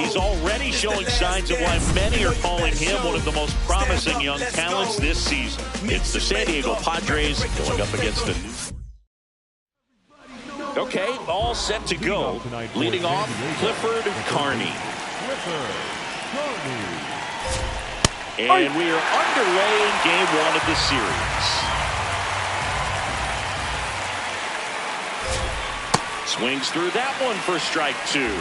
He's already showing signs of why many are calling him one of the most promising young talents this season. It's the San Diego Padres going up against the new. Okay, all set to go. Leading off, Clifford Carney. And we are underway in game one of the series. Swings through that one for strike two.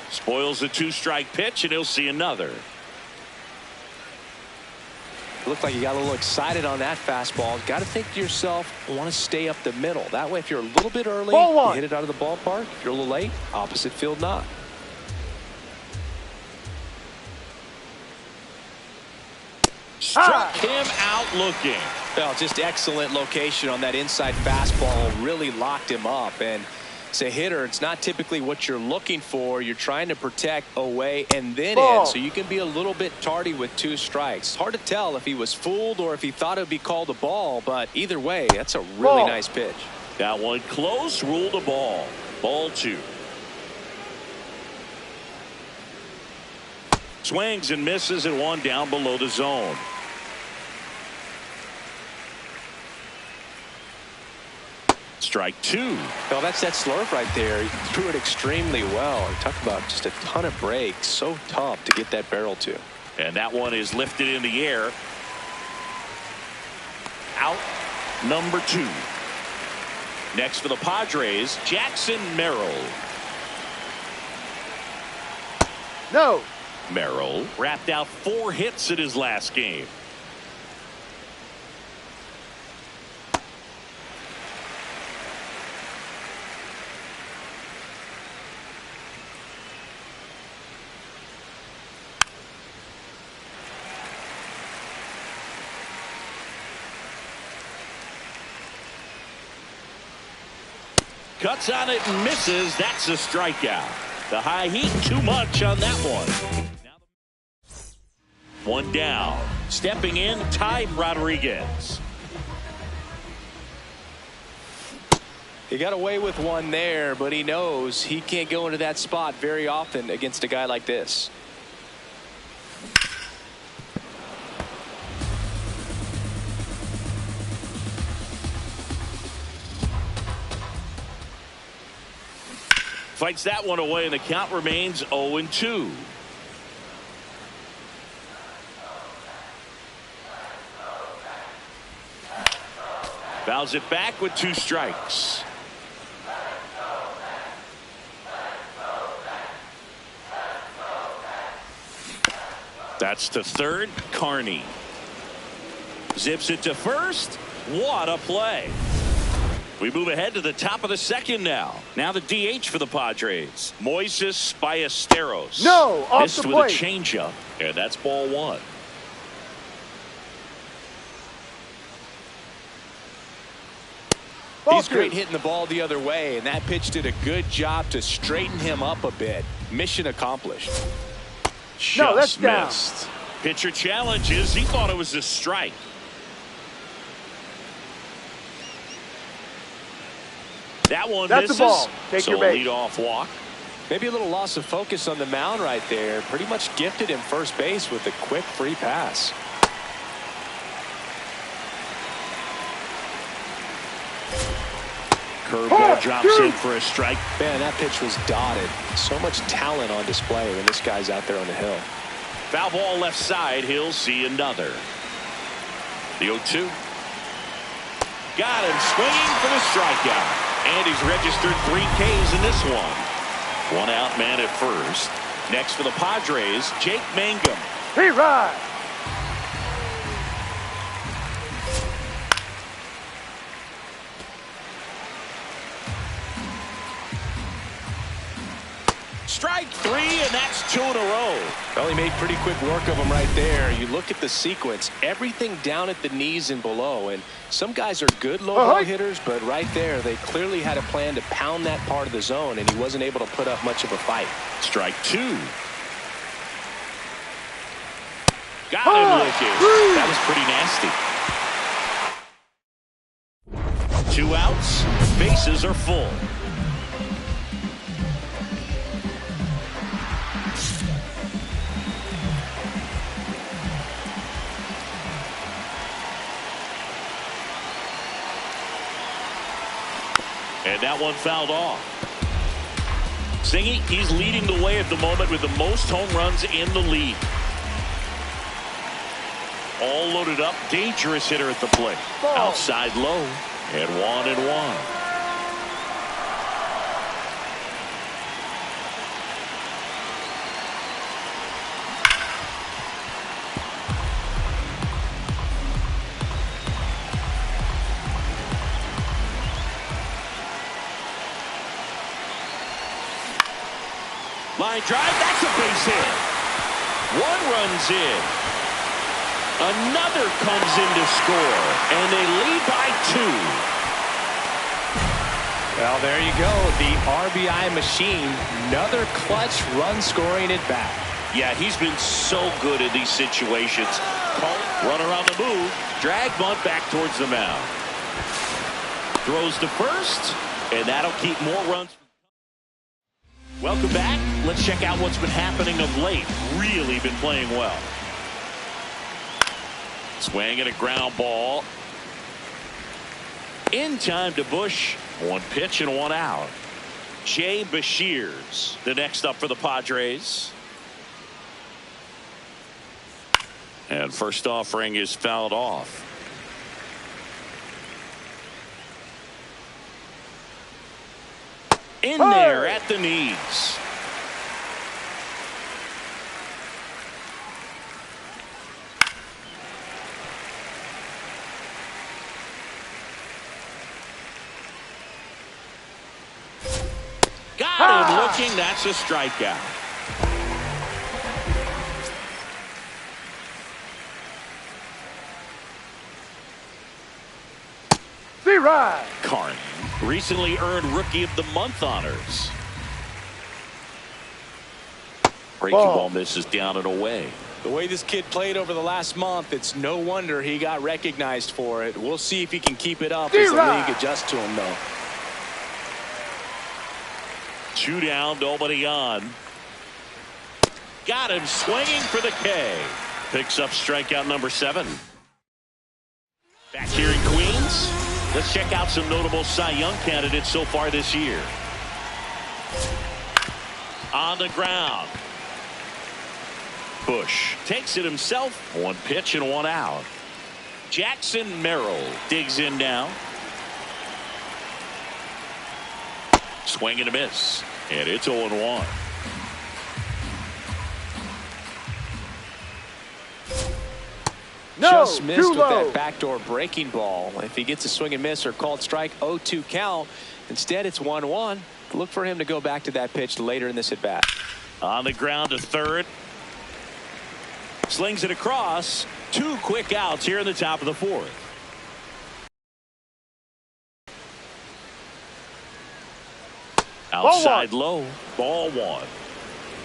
Spoils the two-strike pitch, and he'll see another. Looked like you got a little excited on that fastball. Got to think to yourself, I want to stay up the middle. That way, if you're a little bit early, you hit it out of the ballpark. If you're a little late, opposite field not. Struck him out looking. Well, just excellent location on that inside fastball. Really locked him up. And as a hitter, it's not typically what you're looking for. You're trying to protect away and then in, so you can be a little bit tardy with two strikes. Hard to tell if he was fooled or if he thought it would be called a ball, but either way, that's a really nice pitch. That one close, ruled a ball. Ball two. Swings and misses and one down below the zone. Strike two. Well, that's that slurve right there. He threw it extremely well. Talk about just a ton of breaks. So tough to get that barrel to. And that one is lifted in the air. Out number two. Next for the Padres, Jackson Merrill. No. Merrill wrapped out 4 hits in his last game. Cuts on it and misses. That's a strikeout. The high heat, too much on that one. One down. Stepping in, Ty Rodriguez. He got away with one there, but he knows he can't go into that spot very often against a guy like this. Fights that one away, and the count remains 0-2. Fouls it back with 2 strikes. That's to third. Carney zips it to first. What a play. We move ahead to the top of the second now. Now the DH for the Padres, Moises Ballesteros. No, off missed the with plate. a changeup, and that's ball one. He's great hitting the ball the other way, and that pitch did a good job to straighten him up a bit. Mission accomplished. No, that's down. Missed. Pitcher challenges. He thought it was a strike. That one That's misses. the ball. Take so your base. lead off walk. Maybe a little loss of focus on the mound right there. Pretty much gifted him first base with a quick free pass. Curveball drops in for a strike. Man, that pitch was dotted. So much talent on display when this guy's out there on the hill. Foul ball left side. He'll see another. The 0-2. Got him swinging for the strikeout. And he's registered 3 Ks in this one. 1 out, man at first. Next for the Padres, Jake Mangum. He ride. Strike 3, and that's 2 in a row. Well, he made pretty quick work of him right there. You look at the sequence, everything down at the knees and below. And some guys are good low ball hitters, but right there, they clearly had a plan to pound that part of the zone, and he wasn't able to put up much of a fight. Strike 2. Got him looking. That was pretty nasty. 2 outs. Bases are full. And that one fouled off. Singy, he's leading the way at the moment with the most home runs in the league. All loaded up, dangerous hitter at the plate. Outside low, and 1-1. Line drive, that's a base hit. 1 runs in. Another comes in to score, and they lead by 2. Well, there you go. The RBI machine. Another clutch run scoring at bat. Yeah, he's been so good in these situations. Runner on the move. Drag bunt back towards the mound. Throws to first, and that'll keep more runs. Welcome back. Let's check out what's been happening of late. Really been playing well. Swing and a ground ball. In time to Bush. 1 pitch and 1 out. Jay Bashir's the next up for the Padres. And first offering is fouled off. In there at the knees. Got him looking. That's a strikeout. C-Ride. Carney recently earned Rookie of the Month honors. Breaking ball misses down and away. The way this kid played over the last month, it's no wonder he got recognized for it. We'll see if he can keep it up as the league adjusts to him, though. 2 down, nobody on. Got him swinging for the K. Picks up strikeout number 7. Back here in Queens, let's check out some notable Cy Young candidates so far this year. On the ground. Bush takes it himself. 1 pitch and 1 out. Jackson Merrill digs in now. Swing and a miss. And it's 0-1. Just missed with that backdoor breaking ball. If he gets a swing and miss or called strike, 0-2 count. Instead, it's 1-1. Look for him to go back to that pitch later in this at bat. On the ground to third. Slings it across. 2 quick outs here in the top of the 4th. Outside low. Ball 1.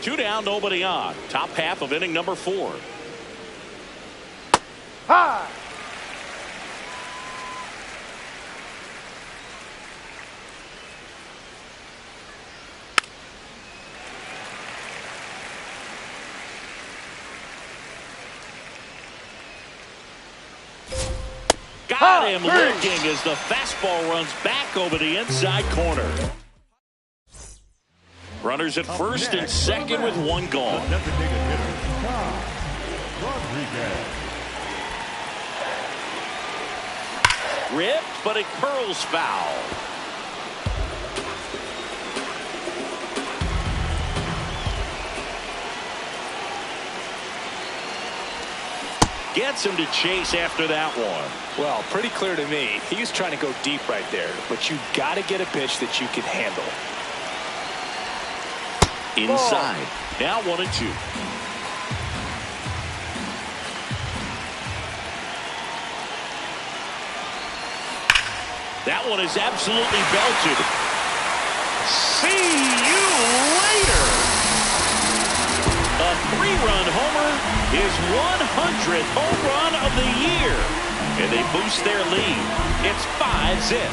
2 down, nobody on. Top half of inning number 4. High. Got him looking as the fastball runs back over the inside corner. Runners at first and second with 1 gone. Ripped, but it curls foul. Gets him to chase after that one. Well, pretty clear to me. He was trying to go deep right there, but you got to get a pitch that you can handle. Inside. Now 1-2. That one is absolutely belted. See you later. A 3-run homer, his 100th home run of the year. And they boost their lead. It's 5-zip.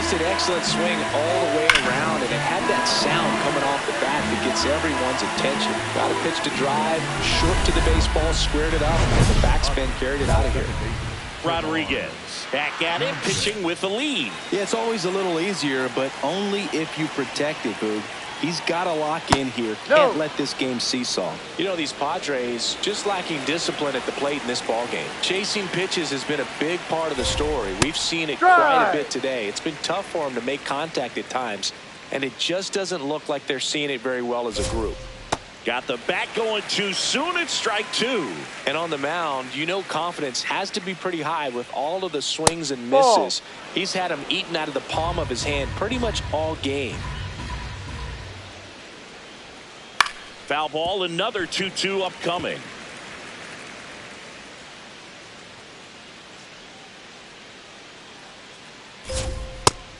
Just an excellent swing all the way around, and it had that sound coming off the bat that gets everyone's attention. Got a pitch to drive, short to the baseball, squared it up, and the backspin carried it out of here. Rodriguez back at it, pitching with the lead. Yeah, it's always a little easier, but only if you protect it, Boog. He's got to lock in here. Can't let this game seesaw. You know, these Padres just lacking discipline at the plate in this ball game. Chasing pitches has been a big part of the story. We've seen it quite a bit today. It's been tough for them to make contact at times, and it just doesn't look like they're seeing it very well as a group. Got the bat going too soon. It's strike two. And on the mound, you know confidence has to be pretty high with all of the swings and misses. He's had them eaten out of the palm of his hand pretty much all game. Foul ball, another 2-2 upcoming.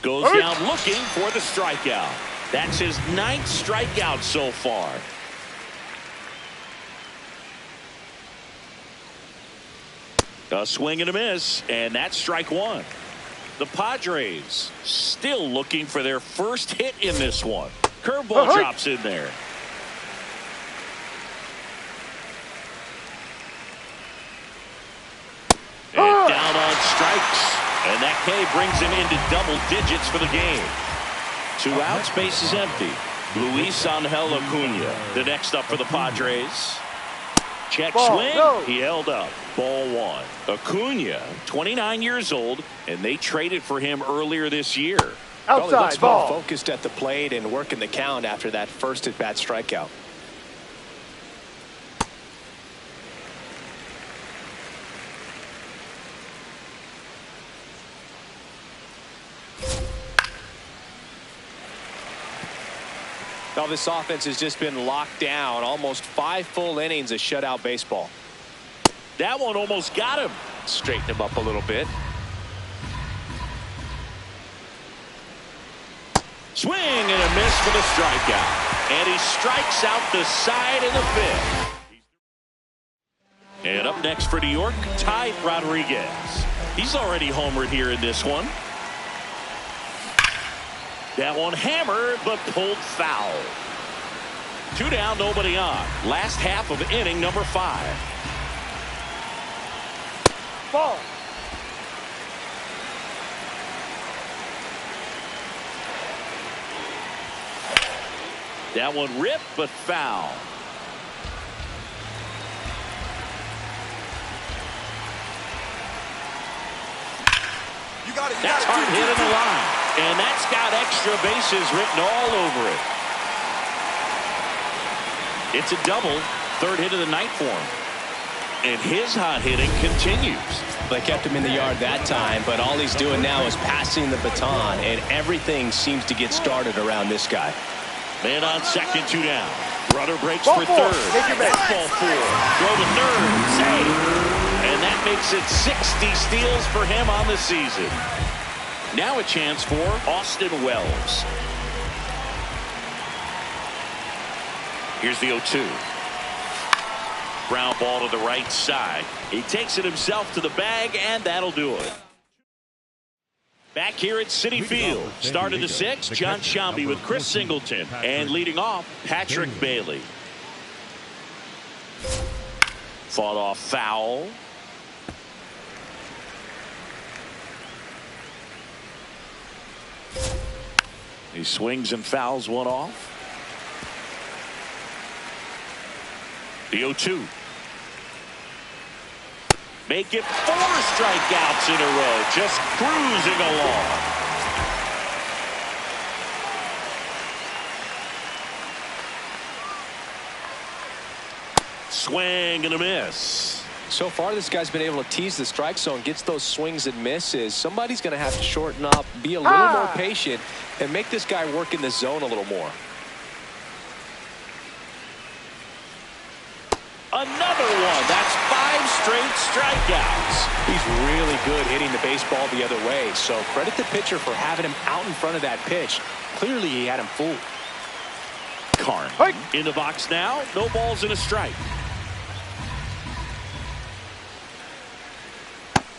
Goes down looking for the strikeout. That's his 9th strikeout so far. A swing and a miss, and that's strike one. The Padres still looking for their first hit in this one. Curveball drops in there. And down on strikes. And that K brings him into double digits for the game. 2 outs, base is empty. Luis Angel Acuna, the next up for the Padres. Check swing. He held up. Ball one. Acuna, 29 years old, and they traded for him earlier this year. Outside looks ball. Focused at the plate and working the count after that first at-bat strikeout. Now this offense has just been locked down. Almost 5 full innings of shutout baseball. That one almost got him. Straighten him up a little bit. Swing and a miss for the strikeout. And he strikes out the side in the 5th. And up next for New York, Ty Rodriguez. He's already homered here in this one. That one hammered, but pulled foul. 2 down, nobody on. Last half of inning number 5. Ball. That one ripped, but foul. That's hard hit in the line. And that's got extra bases written all over it. It's a double. 3rd hit of the night for him. And his hot hitting continues. They kept him in the yard that time, but all he's doing now is passing the baton, and everything seems to get started around this guy. Man on second, 2 down. Runner breaks for 3rd. Ball 4. Throw to 3rd. Save. And that makes it 60 steals for him on the season. Now a chance for Austin Wells. Here's the 0-2. Ground ball to the right side. He takes it himself to the bag, and that'll do it. Back here at Citi Field. Start of the 6th, John Shambi with Chris Singleton. And leading off, Patrick Bailey. Fought off foul. He swings and fouls one off. The 0-2. Make it 4 strikeouts in a row. Just cruising along. Swing and a miss. So far, this guy's been able to tease the strike zone, gets those swings and misses. Somebody's going to have to shorten up, be a little more patient, and make this guy work in the zone a little more. Another one. That's 5 straight strikeouts. He's really good hitting the baseball the other way, so credit the pitcher for having him out in front of that pitch. Clearly, he had him fooled. Karn in the box now. No balls and a strike.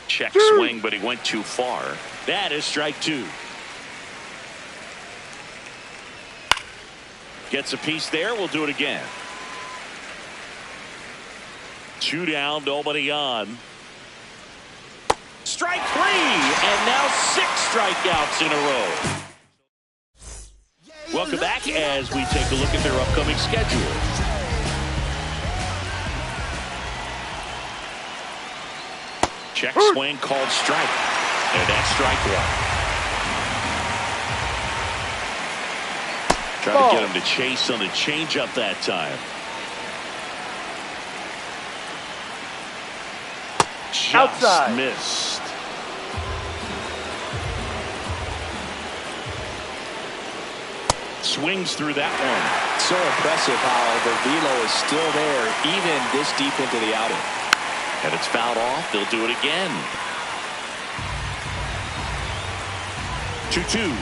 Check swing, but he went too far. That is strike 2. Gets a piece there. We'll do it again. 2 down, nobody on. Strike 3, and now 6 strikeouts in a row. Welcome back as we take a look at their upcoming schedule. Check swing called strike, and that's strike 1. Trying to get him to chase on the changeup that time. Just outside. Missed. Swings through that one. So impressive how the velo is still there even this deep into the outing. And it's fouled off. They'll do it again. 2-2.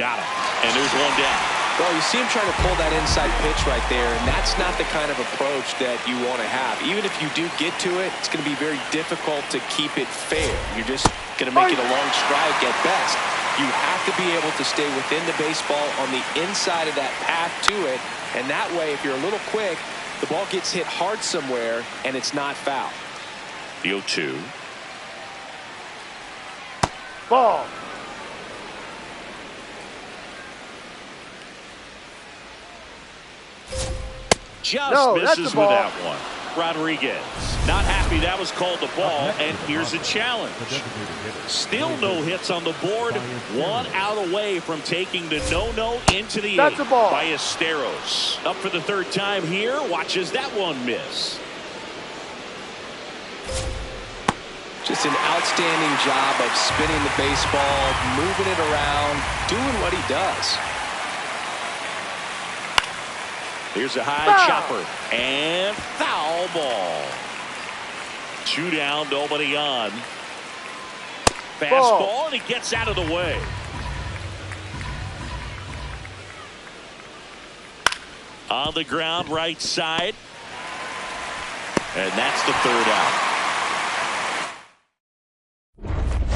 Got him. And there's one down. Well, you see him trying to pull that inside pitch right there, and that's not the kind of approach that you want to have. Even if you do get to it, it's going to be very difficult to keep it fair. You're just going to make it a long strike at best. You have to be able to stay within the baseball on the inside of that path to it, and that way, if you're a little quick, the ball gets hit hard somewhere, and it's not foul. The 0-2. Ball. Just misses with that one. Rodriguez not happy that was called the ball, and here's a challenge. Still no hits on the board. 1 out away from taking the no-no into the 8th by Esteros. Up for the 3rd time here. Watches that one miss. Just an outstanding job of spinning the baseball, moving it around, doing what he does. Here's a high chopper and foul ball. 2 down, nobody on. Fastball, and he gets out of the way. On the ground, right side. And that's the 3rd out.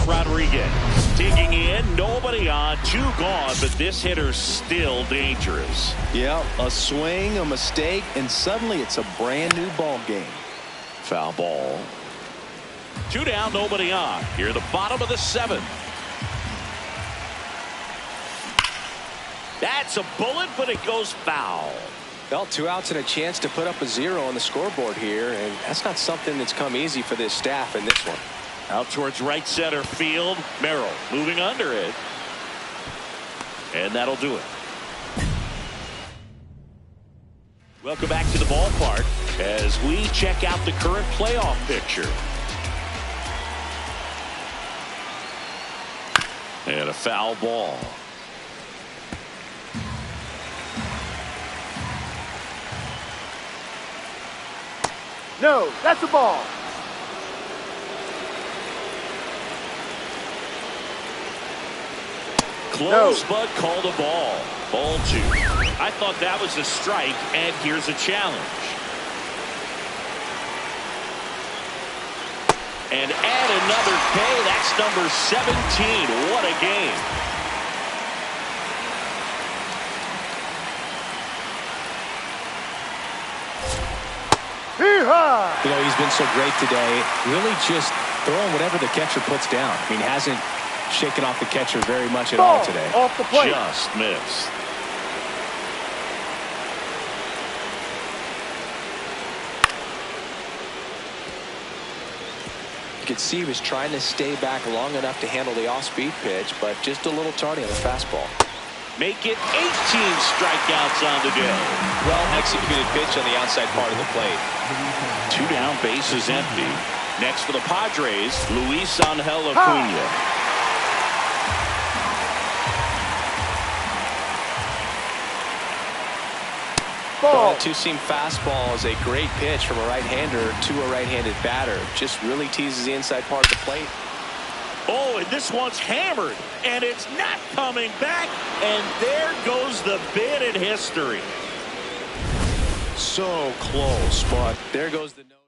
Rodriguez digging in, nobody on, 2 gone, but this hitter's still dangerous. Yeah, a swing, a mistake, and suddenly it's a brand new ball game. Foul ball. 2 down, nobody on. Here at the bottom of the 7th. That's a bullet, but it goes foul. Well, 2 outs and a chance to put up a 0 on the scoreboard here, and that's not something that's come easy for this staff in this one. Out towards right center field. Merrill moving under it. And that'll do it. Welcome back to the ballpark as we check out the current playoff picture. And a foul ball. No, that's a ball. Close, but called a ball. Ball 2. I thought that was a strike, and here's a challenge. And add another K. That's number 17. What a game. Hee-haw! You know, he's been so great today. Really just throwing whatever the catcher puts down. I mean, hasn't shaken off the catcher very much at all today. Off the plate. Just missed. You could see he was trying to stay back long enough to handle the off-speed pitch, but just a little tardy on the fastball. Make it 18 strikeouts on the day. Well executed pitch on the outside part of the plate. 2 down, bases empty. Next for the Padres, Luis Angel Acuna. Well, the 2-seam fastball is a great pitch from a right-hander to a right-handed batter. Just really teases the inside part of the plate. Oh, and this one's hammered, and it's not coming back, and there goes the bid in history. So close, but there goes the note.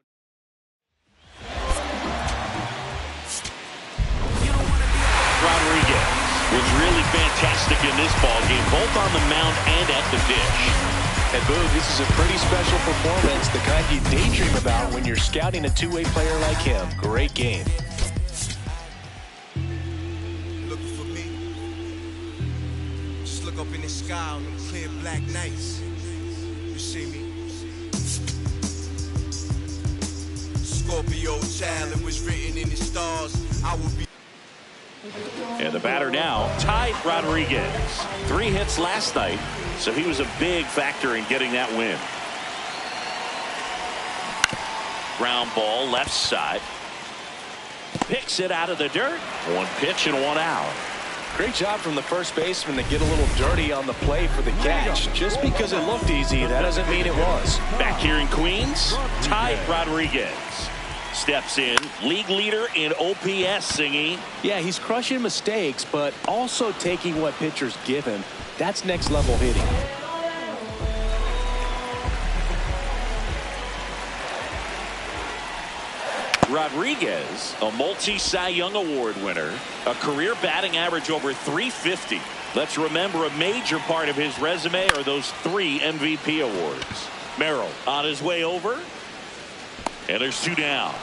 Rodriguez was really fantastic in this ball game, both on the mound and at the dish. And Boog, this is a pretty special performance, the kind you daydream about when you're scouting a two-way player like him. Great game. Looking for me? Just look up in the sky on them clear black nights. You see me? Scorpio child, it was written in the stars. I will be. And the batter now, Ty Rodriguez. 3 hits last night, so he was a big factor in getting that win. Ground ball, left side. Picks it out of the dirt. 1 pitch and 1 out. Great job from the first baseman to get a little dirty on the play for the catch. Just because it looked easy, that doesn't mean it was. Back here in Queens, Ty Rodriguez steps in, league leader in OPS, Singy. Yeah, he's crushing mistakes, but also taking what pitchers give him. That's next level hitting. Rodriguez, a multi-Cy Young Award winner, a career batting average over 350. Let's remember, a major part of his resume are those 3 MVP awards. Merrill on his way over. And there's 2 down.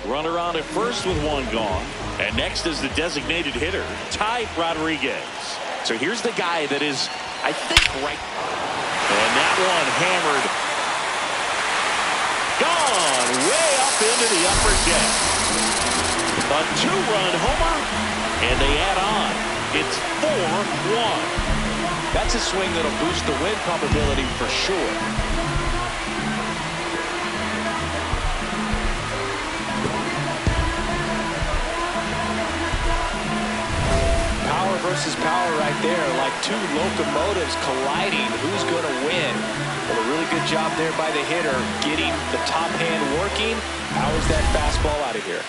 Runner on at first with 1 gone. And next is the designated hitter, Ty Rodriguez. So here's the guy that is, I think, right. And that one hammered. Gone way up into the upper deck. A 2-run homer. And they add on. It's 4-1. That's a swing that'll boost the win probability for sure. Power versus power right there, like 2 locomotives colliding. Who's going to win? Well, a really good job there by the hitter, getting the top hand working. Powers that fastball out of here.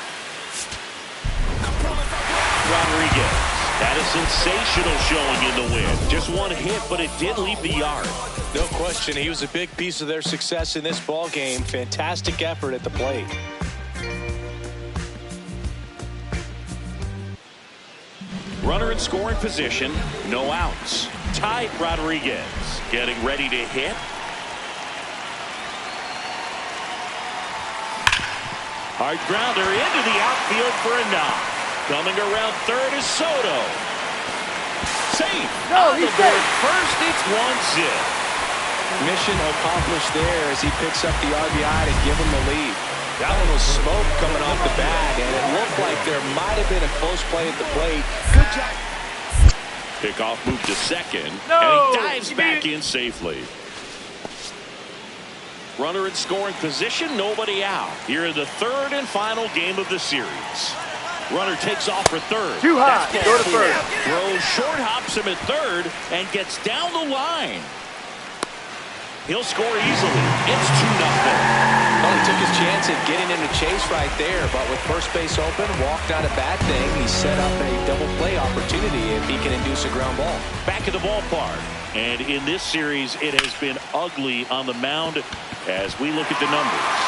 Rodriguez had a sensational showing in the win. Just 1 hit, but it did leave the yard. No question, he was a big piece of their success in this ball game. Fantastic effort at the plate. Runner in scoring position, no outs. Ty Rodriguez getting ready to hit. Hard grounder into the outfield for a knock. Coming around third is Soto. Safe. No, he's safe. First, it's 1 zip. Mission accomplished there as he picks up the RBI to give him the lead. That one was smoke coming off the bag, and it looked like there might have been a close play at the plate. Good job. Pickoff move to second, No, and he dives back in safely. Runner in scoring position, nobody out. Here in the 3rd and final game of the series. Runner takes off for 3rd. Too high. Go to first. Throws short, hops him at 3rd, and gets down the line. He'll score easily. It's 2-0. Well, he took his chance at getting into chase right there, but with first base open, walked out a bad thing. He set up a double play opportunity if he can induce a ground ball. Back at the ballpark. And in this series, it has been ugly on the mound as we look at the numbers.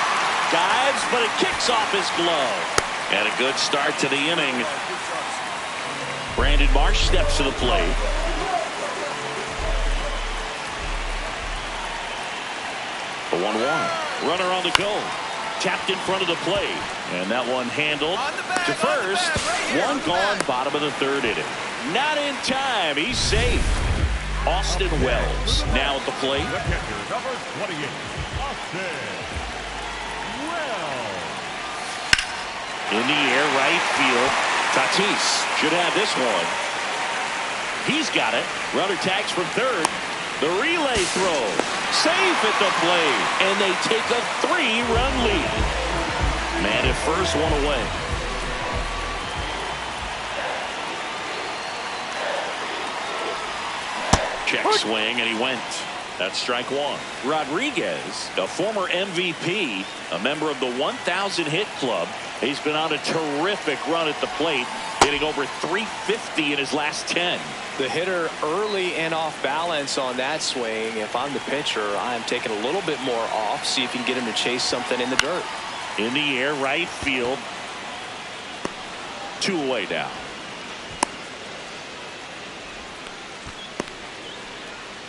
Dives, but it kicks off his glove. And a good start to the inning. Brandon Marsh steps to the plate. A 1-1. Runner on the go. Tapped in front of the plate. And that one handled to first. 1 gone, bottom of the 3rd inning. Not in time. He's safe. Austin Wells now at the plate. Number 28, Austin Wells. In the air, right field. Tatis should have this one. He's got it. Runner tags from 3rd. The relay throw. Safe at the plate. And they take a 3-run lead. Man at first, 1 away. Check swing, and he went. That's strike 1. Rodriguez, a former MVP, a member of the 1,000 hit club. He's been on a terrific run at the plate. hitting over 350 in his last 10. The hitter early and off balance on that swing. If I'm the pitcher, I'm taking a little bit more off, see if you can get him to chase something in the dirt. In the air, right field. 2 away now.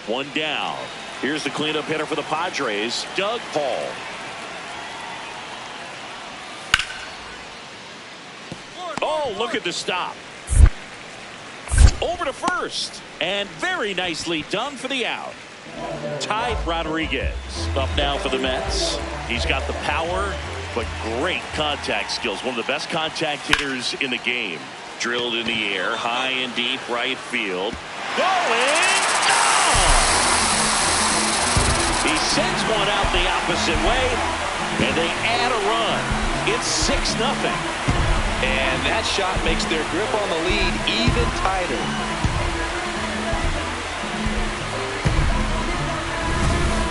One down. Here's the cleanup hitter for the Padres, Doug Paul. Oh, look at the stop. Over to first. And very nicely done for the out. Ty Rodriguez up now for the Mets. He's got the power, but great contact skills. One of the best contact hitters in the game. Drilled in the air, high and deep right field. Going! He sends one out the opposite way, and they add a run. It's 6-0. And that shot makes their grip on the lead even tighter.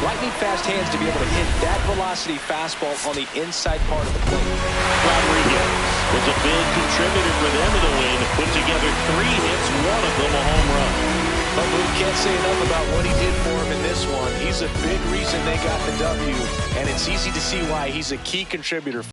Lightning fast hands to be able to hit that velocity fastball on the inside part of the plate. Rodriguez was a big contributor for them in the win. Put together 3 hits, one of them a home run. But we can't say enough about what he did for him in this one. He's a big reason they got the W, and it's easy to see why he's a key contributor.